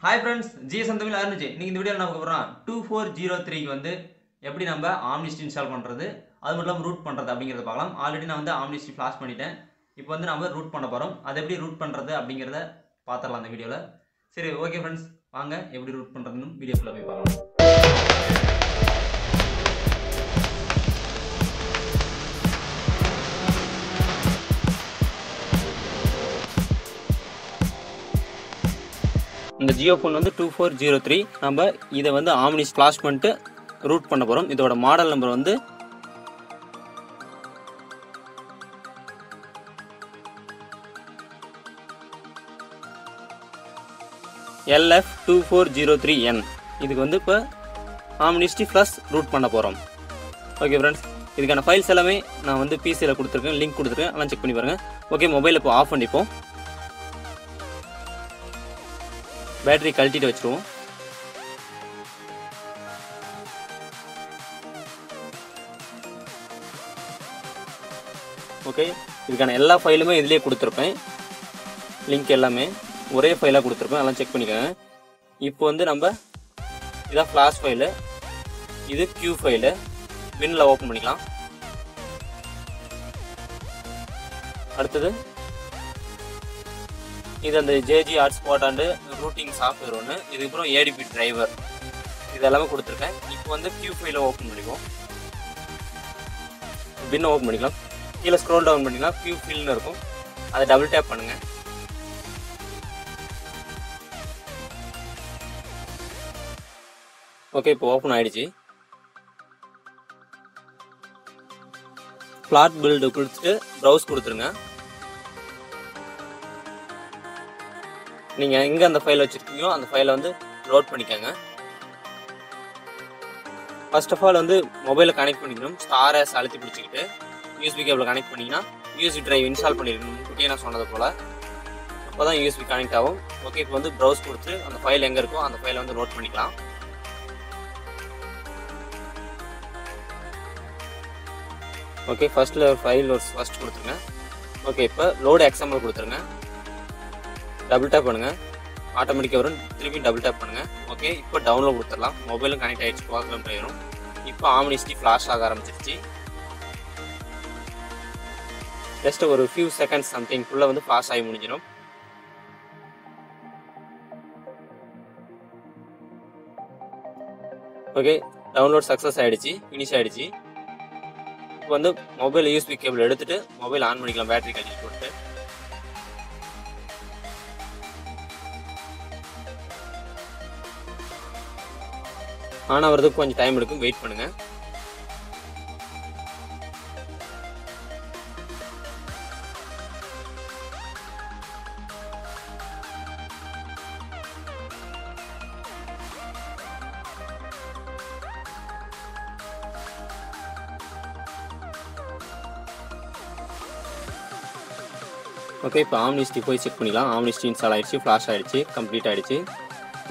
Hi friends, GSM Tamil ஆரம்பிச்சு. இன்னைக்கு இந்த வீடியோல நமக்கு போறோம் 2403 க்கு வந்து எப்படி நம்ம Omnist இன்ஸ்டால் பண்றது, அது மட்டும் இல்லாம ரூட் பண்றது அப்படிங்கறத பார்க்கலாம். ஆல்ரெடி நான் வந்து Omnist ஃபிளாஷ் பண்ணிட்டேன். இப்போ வந்து நாம ரூட் பண்ண போறோம். அது எப்படி ரூட் பண்றது அப்படிங்கறத பாத்துறலாம் இந்த வீடியோல. சரி, ஓகே फ्रेंड्स, வாங்க எப்படி ரூட் பண்றதுன்னு வீடியோக்குள்ள போய் பார்க்கலாம். இந்த ஜியோ ஃபோன் வந்து 2403 நம்ம இதை வந்து Omnist ஃபிளாஷ் பண்ணிட்டு ரூட் பண்ண போகிறோம். இதோட மாடல் நம்பர் வந்து LF2403N. இதுக்கு வந்து இப்போ Omnist ஃபிளாஷ் ரூட் பண்ண போகிறோம். ஓகே ஃப்ரெண்ட்ஸ், இதுக்கான ஃபைல்ஸ் எல்லாமே நான் வந்து பிசியில் கொடுத்துருக்கேன், லிங்க் கொடுத்துருக்கேன், அதெல்லாம் செக் பண்ணி பாருங்கள். ஓகே, மொபைல் இப்போ ஆஃப் பண்ணிப்போம். பேட்டரி கழட்டிட்டு வச்சுருவோம். ஓகே, இதுக்கான எல்லா ஃபைலுமே இதிலே கொடுத்துருப்பேன், லிங்க் எல்லாமே ஒரே ஃபைலாக கொடுத்துருப்பேன், அதெல்லாம் செக் பண்ணிக்கோங்க. இப்போ வந்து நம்ம இதான் ஃப்ளாஷ் ஃபைலு, இது Q ஃபைலு, வின்ல ஓப்பன் பண்ணிக்கலாம். அடுத்தது இது அந்த JG hotspot and routing software ஒன்று, இதுக்கப்புறம் ADP டிரைவர், இது எல்லாமே கொடுத்துருக்கேன். இப்போ வந்து Q ஃபைலை ஓப்பன் பண்ணிக்குவோம், பின்னை ஓப்பன் பண்ணிக்கலாம். கீழே ஸ்க்ரோல் டவுன் பண்ணிக்கலாம், Q ஃபைல்னு இருக்கும், அதை டபுள் டேப் பண்ணுங்க. ஓகே, இப்போ ஓப்பன் ஆயிடுச்சு. பிளாட் பில்டு கொடுத்துட்டு ப்ரௌஸ் கொடுத்துருங்க. நீங்கள் எங்கே அந்த ஃபைல் வச்சுருக்கீங்களோ அந்த ஃபைலை வந்து லோட் பண்ணிக்கோங்க. ஃபர்ஸ்ட் ஆஃப் ஆல் வந்து மொபைலை கனெக்ட் பண்ணிக்கணும். ஸ்டாரை அழுத்தி பிடிச்சிக்கிட்டு USB கேபிள் கனெக்ட் பண்ணிங்கன்னா USB டிரைவ் இன்ஸ்டால் பண்ணியிருக்கணும், முன்கூட்டியே நான் சொன்னது போல். அப்போ தான் USB கனெக்ட் ஆகும். ஓகே, இப்போ வந்து ப்ரௌஸ் கொடுத்து அந்த ஃபைல் எங்கே இருக்கோ அந்த ஃபைலை வந்து லோட் பண்ணிக்கலாம். ஓகே, ஃபர்ஸ்ட்டில் ஃபைல் ஃபர்ஸ்ட் கொடுத்துருங்க. ஓகே, இப்போ லோடு XML கொடுத்துருங்க. டபுள் டேப் பண்ணுங்கள், ஆட்டோமேட்டிக்காக வரும். திருப்பி டபுள் டேப் பண்ணுங்கள். ஓகே, இப்போ டவுன்லோட் கொடுத்துடலாம். மொபைலும் கனெக்ட் ஆகிடுச்சு, ப்ராப்ளம் ஆயிரும். இப்போ Omnist ஃப்ளாஷ் ஆக ஆரம்பிச்சிருச்சு. ஜஸ்ட் ஒரு ஃபியூ செகண்ட்ஸ் சம்திங்குள்ளே வந்து ஃப்ளாஷ் ஆகி முடிஞ்சிடும். ஓகே, டவுன்லோட் சக்ஸஸ் ஆகிடுச்சு, ஃபினிஷ் ஆகிடுச்சு. இப்போ வந்து மொபைல் USB கேபிள் எடுத்துகிட்டு மொபைல் ஆன் பண்ணிக்கலாம், பேட்டரி கட்டி போட்டு. ஆன் ஆகிறதுக்கு கொஞ்சம் டைம் எடுக்கும், வெயிட் பண்ணுங்க. ஓகே, இப்போ Omnist போய் செக் பண்ணிக்கலாம். Omnist இன்ஸ்டால் ஆகிடுச்சு, ஃப்ளாஷ் ஆகிடுச்சு, கம்ப்ளீட் ஆகிடுச்சு.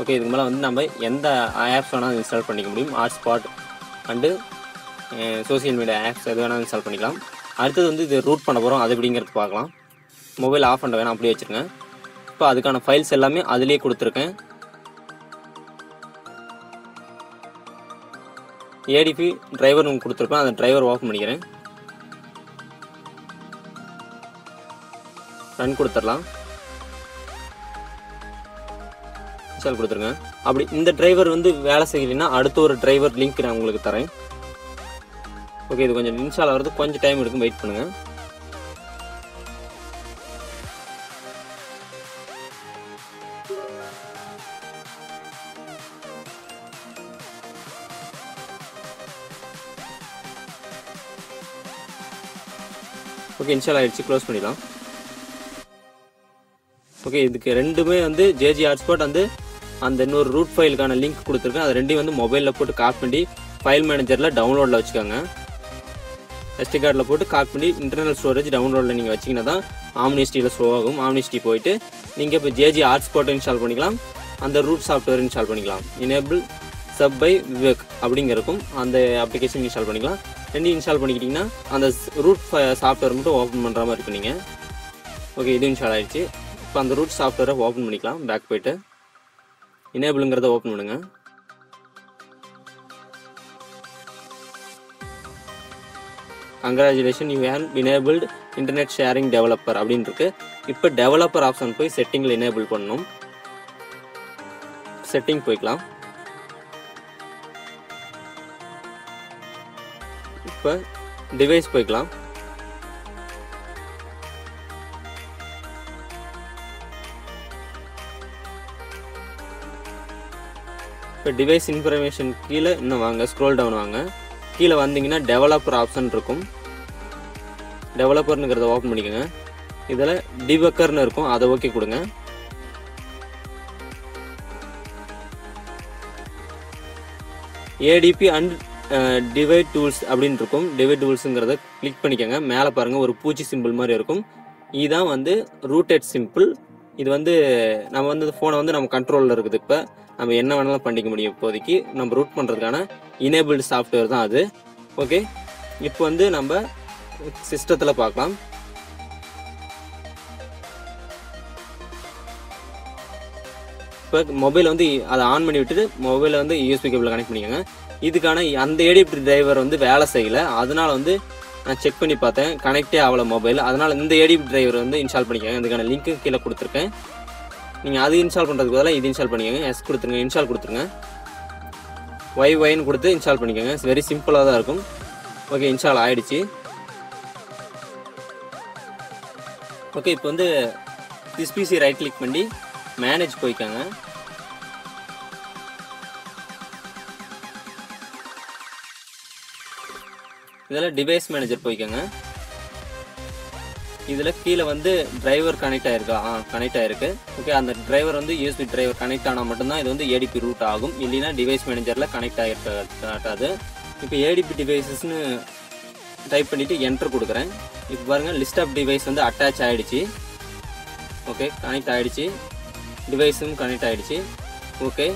ஓகே, இதுக்கு மேலே வந்து நம்ம எந்த ஆப்ஸ் வேணாலும் இன்ஸ்டால் பண்ணிக்க முடியும். Hotspot and social media apps எது வேணாலும் இன்ஸ்டால் பண்ணிக்கலாம். அடுத்தது வந்து இது ரூட் பண்ண போகிறோம், அது எப்படிங்கிறது பார்க்கலாம். மொபைல் ஆஃப் பண்ண வேணாம், அப்படியே வச்சுருங்க. இப்போ அதுக்கான ஃபைல்ஸ் எல்லாமே அதிலே கொடுத்துருக்கேன். ADP டிரைவர் ஒன்று கொடுத்துருப்பேன், அந்த டிரைவர் ஓப்பன் பண்ணிக்கிறேன். ரன் கொடுத்துடலாம், இன்ஸ்டால் கொடுத்துருங்க. அப்படி இந்த டிரைவர் வந்து வேலை செய்யலைன்னா அடுத்த ஒரு டிரைவர் லிங்க் நான் உங்களுக்கு தரேன். ஓகே, இது கொஞ்சம் இன்ஸ்டால் ஆகிறது கொஞ்சம் டைம் எடுக்கும், வெயிட் பண்ணுங்க. ஓகே, இன்ஸ்டால் ஆகிடுச்சு, க்ளோஸ் பண்ணிடலாம். ஓகே, இதுக்கு ரெண்டுமே வந்து JG ஹாட்ஸ்பாட் வந்து அந்த இன்னொரு ரூட் ஃபைலுக்கான லிங்க் கொடுத்துருக்கேன். அது ரெண்டையும் வந்து மொபைலில் போட்டு காப்பி பண்ணி ஃபைல் மேனேஜரில் டவுன்லோடில் வச்சுக்கோங்க. SD கார்டில் போட்டு காப்பி பண்ணி இன்டர்னல் ஸ்டோரேஜ் டவுன்லோடில் நீங்கள் வச்சிங்கன்னா தான் Omnistல ஷோ ஆகும். Omnist போயிட்டு நீங்கள் இப்போ JG ஹாட்ஸ்பாட்டை இன்ஸ்டால் பண்ணிக்கலாம், அந்த ரூட் சாஃப்ட்வேர் இன்ஸ்டால் பண்ணிக்கலாம். எனேபிள் சப் பை விவேக் அப்படிங்கிறக்கும் அந்த அப்ளிகேஷன் இன்ஸ்டால் பண்ணிக்கலாம். ரெண்டு இன்ஸ்டால் பண்ணிக்கிட்டிங்கன்னா அந்த ரூட் சாஃப்ட்வேர் மட்டும் ஓப்பன் பண்ணுற மாதிரி இருக்கும் நீங்கள். ஓகே, இது இன்ஸ்டால் ஆகிடுச்சு. இப்போ அந்த ரூட் சாஃப்ட்வேரை ஓப்பன் பண்ணிக்கலாம். பேக் போய்ட்டு எனேபிளுங்கிறத ஓப்பன் பண்ணுங்க. Congratulation, you have enabled internet sharing developer அப்படின்னு இருக்கு. இப்போ டெவலப்பர் ஆப்ஷன் போய் செட்டிங்கில் எனேபிள் பண்ணணும். செட்டிங் போய்க்கலாம். இப்போ டிவைஸ் போய்க்கலாம். இப்போ டிவைஸ் இன்ஃபர்மேஷன் கீழே இன்னும் வாங்க, ஸ்க்ரோல் டவுன் வாங்க. கீழே வந்தீங்கன்னா டெவலப்பர் ஆப்ஷன் இருக்கும். டெவலப்பர்னுங்கிறத ஓப்பன் பண்ணிக்கோங்க. இதில் டிபக்கர்னு இருக்கும், அதை ஓகே கொடுங்க. ஏடிபி அண்ட் டிவைட் டூல்ஸ் அப்படின்னு இருக்கும். டிவைட் டூல்ஸுங்கிறத கிளிக் பண்ணிக்கோங்க. மேலே பாருங்கள் ஒரு பூச்சி சிம்பிள் மாதிரி இருக்கும். இதுதான் வந்து ரூட்டட் சிம்பிள். இது வந்து நம்ம வந்து ஃபோனை வந்து நம்ம கண்ட்ரோலில் இருக்குது. இப்போ நம்ம என்ன வேணாலும் பண்ணிக்க முடியும். இப்போதைக்கு நம்ம ரூட் பண்ணுறதுக்கான இனேபிள்டு சாஃப்ட்வேர் தான் அது. ஓகே, இப்போ வந்து நம்ம சிஸ்டத்தில் பார்க்கலாம். இப்போ மொபைல் வந்து அதை ஆன் பண்ணி விட்டுட்டு மொபைலை வந்து யூஎஸ்பி கேபிள் கனெக்ட் பண்ணிக்கோங்க. இதுக்கான அந்த ஏடிபி டிரைவர் வந்து வேலை செய்யலை. அதனால வந்து நான் செக் பண்ணி பார்த்தேன், கனெக்டே ஆகலை மொபைல். அதனால் இந்த ஏடிபி டிரைவர் வந்து இன்ஸ்டால் பண்ணிக்கோங்க. இதுக்கான லிங்க்கு கீழே கொடுத்துருக்கேன். நீங்கள் அது இன்ஸ்டால் பண்ணுறதுக்கு பதிலாக இது இன்ஸ்டால் பண்ணிக்கோங்க. எஸ் கொடுத்துருங்க, இன்ஸ்டால் கொடுத்துருங்க. ஒய்ன்னு கொடுத்து இன்ஸ்டால் பண்ணிக்கோங்க. வெரி சிம்பிளாக தான் இருக்கும். ஓகே, இன்ஸ்டால் ஆகிடுச்சு. ஓகே, இப்போ வந்து திஸ் பிசி ரைட் கிளிக் பண்ணி மேனேஜ் போய்க்காங்க. இதில் டிவைஸ் மேனேஜர் போய்க்கோங்க. இதில் கீழே வந்து டிரைவர் கனெக்ட் ஆகிருக்கா? கனெக்ட் ஆகிருக்கு. ஓகே, அந்த டிரைவர் வந்து யூஎஸ்பி டிரைவர் கனெக்ட் ஆனால் மட்டும்தான் இது வந்து ஏடிபி ரூட் ஆகும். இல்லைன்னா டிவைஸ் மேனேஜரில் கனெக்ட் ஆகிருக்காது. இப்போ ஏடிபி டிவைசஸ்ன்னு டைப் பண்ணிவிட்டு என்டர் கொடுக்குறேன். இப்போ பாருங்கள், லிஸ்ட் ஆஃப் டிவைஸ் வந்து அட்டாச் ஆகிடுச்சு. ஓகே, கனெக்ட் ஆகிடுச்சு. டிவைஸும் கனெக்ட் ஆகிடுச்சு. ஓகே,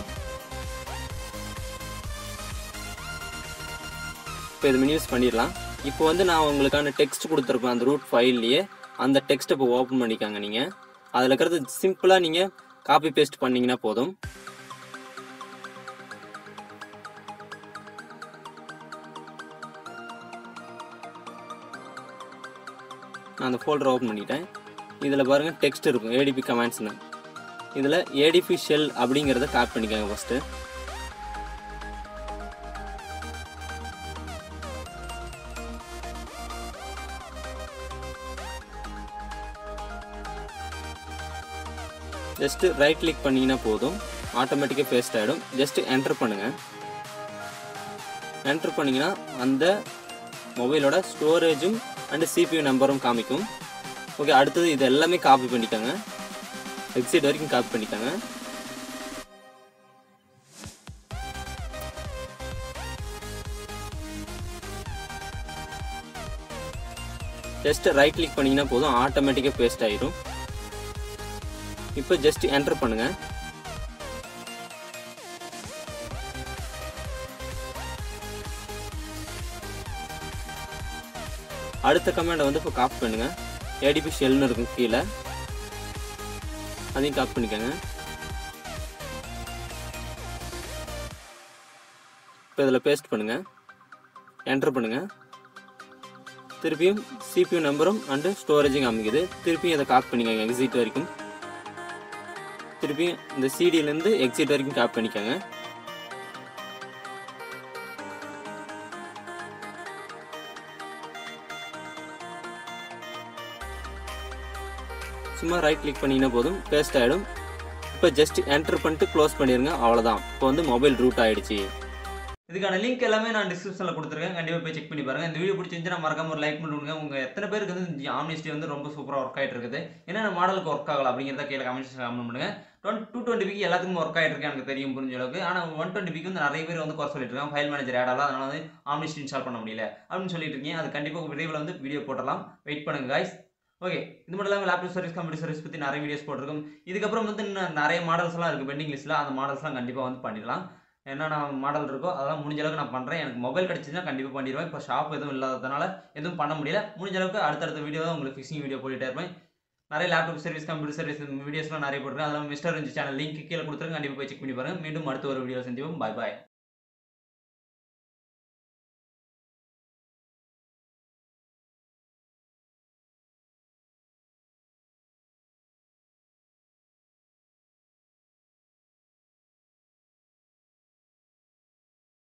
இப்போ இது மினிமைஸ் பண்ணிடலாம். இப்போ வந்து நான் உங்களுக்கான டெக்ஸ்ட் கொடுத்துருப்பேன் அந்த ரூட் ஃபைல்லையே. அந்த டெக்ஸ்ட்டை இப்போ ஓப்பன் பண்ணிக்காங்க. நீங்கள் அதில் இருக்கிறது சிம்பிளாக நீங்கள் காப்பி பேஸ்ட் பண்ணிங்கன்னா போதும். நான் அந்த ஃபோல்டரை ஓப்பன் பண்ணிட்டேன். இதில் பாருங்கள் டெக்ஸ்ட் இருக்கும், ஏடிபி கமாண்ட்ஸ்னு. இதில் ஏடிபி ஷெல் அப்படிங்கிறத காப்பி பண்ணிக்கோங்க ஃபஸ்ட்டு. ஜஸ்ட்டு ரைட் கிளிக் பண்ணிங்கன்னா போதும், ஆட்டோமேட்டிக்காக பேஸ்ட் ஆகிடும். ஜஸ்ட்டு என்டர் பண்ணுங்கள். என்டர் பண்ணிங்கன்னா அந்த மொபைலோட ஸ்டோரேஜும் அண்டு சிபியூ நம்பரும் காமிக்கும். ஓகே, அடுத்தது இது எல்லாமே காப்பி பண்ணிக்கோங்க. எக்ஸிட் வரைக்கும் காப்பி பண்ணிக்கோங்க. ஜஸ்ட் ரைட் கிளிக் பண்ணிங்கன்னா போதும், ஆட்டோமேட்டிக்காக பேஸ்ட் ஆகிடும். இப்போ ஜஸ்ட் என்டர் பண்ணுங்க. அடுத்த கமாண்டை வந்து இப்போ காப்பி பண்ணுங்க. ஏடிபி ஷெல்னு இருக்கும் கீழே, அதையும் காப்பி பண்ணிக்கோங்க. இப்போ இதில் பேஸ்ட் பண்ணுங்க, என்டர் பண்ணுங்க. திருப்பியும் சிபியூ நம்பரும் அண்டு ஸ்டோரேஜும் காமிக்குது. திருப்பியும் அதை காப்பி பண்ணிக்கோங்க எக்ஸிட் வரைக்கும். திருப்பியும் இந்த சிடியிலேருந்து எக்ஸிட் வரைக்கும் காப்பி பண்ணிக்கோங்க. சும்மா ரைட் கிளிக் பண்ணிங்கன்னா போதும், பேஸ்ட் ஆகிடும். இப்போ ஜஸ்ட் என்டர் பண்ணிட்டு க்ளோஸ் பண்ணிடுங்க, அவ்வளோதான். இப்போ வந்து மொபைல் ரூட் ஆகிடுச்சு. இதுக்கான லிங்க் எல்லாமே நான் டிஸ்கிரிப்ஷனில் கொடுத்துருக்கேன், கண்டிப்பாக போய் செக் பண்ணி பாருங்கள். இந்த வீடியோ பிடிச்சிருந்துச்சுன்னா மறக்காம ஒரு லைக் பண்ணுங்க. உங்கள் எத்தனை பேருக்கு வந்து ஆம்னிஸ்டி வந்து ரொம்ப சூப்பராக ஒர்க் ஆகிட்டு இருக்குது, என்னென்ன மாடலுக்கு ஒர்க் ஆகலாம் அப்படிங்கிறத கீழே கமெண்ட்ஸ் கமெண்ட் பண்ணுங்க. 220 எல்லாத்துக்கும் ஒர்க் ஆகிட்டு இருக்கு எனக்கு தெரியும், புரிஞ்ச அளவுக்கு. ஆனால் 120 வந்து நிறைய பேர் வந்து குறை சொல்லிட்டு இருக்காங்க, ஃபைல் மேனேஜர் ஆட் ஆகலாம், அதனால வந்து ஆம்னிஸ்டி இன்ஸ்டால் பண்ண முடியல அப்படின்னு சொல்லிட்டு இருக்கீங்க. அது கண்டிப்பாக விரைவில் வந்து வீடியோ போட்டலாம், வெயிட் பண்ணுங்க காய்ஸ். ஓகே, இது மட்டும் இல்லாமல் லேப்டாப் சர்வீஸ், கம்ப்யூட்டர் சர்வீஸ் பற்றி நிறைய வீடியோஸ் போட்டிருக்கும். இதுக்கப்புறம் வந்து இன்னும் நிறைய மாடல்ஸ்லாம் இருக்குது பெண்டிங் லிஸ்ட்டில், அந்த மாடல்ஸ்லாம் கண்டிப்பாக வந்து பண்ணிடலாம். என்னென்ன மாடல் இருக்கோ அதெல்லாம் முடிஞ்ச அளவுக்கு நான் பண்ணுறேன். எனக்கு மொபைல் கிடச்சிச்சுன்னா கண்டிப்பாக பண்ணிடுவேன். இப்போ ஷாப் எதுவும் இல்லாததுனால எதுவும் பண்ண முடியல. முடிஞ்ச அளவுக்கு அடுத்தடுத்த வீடியோ தான் உங்களுக்கு ஃபிக்ஸிங் வீடியோ போட்டுகிட்டே இருப்பேன். நிறைய லேப்டாப் சர்வீஸ் கம்ப்யூட்டர் சர்வீஸ் வீடியோஸ்லாம் நிறைய போட்டுருக்கேன். அதெல்லாம் மிஸ்டர் ரஞ்சித் சேனல் லிங்க் கீழே கொடுத்துருங்க. கண்டிப்பாக போய் செக் பண்ணி பாருங்க. மீண்டும் அடுத்த ஒரு வீடியோ சந்திப்போம். பாய் பாய்.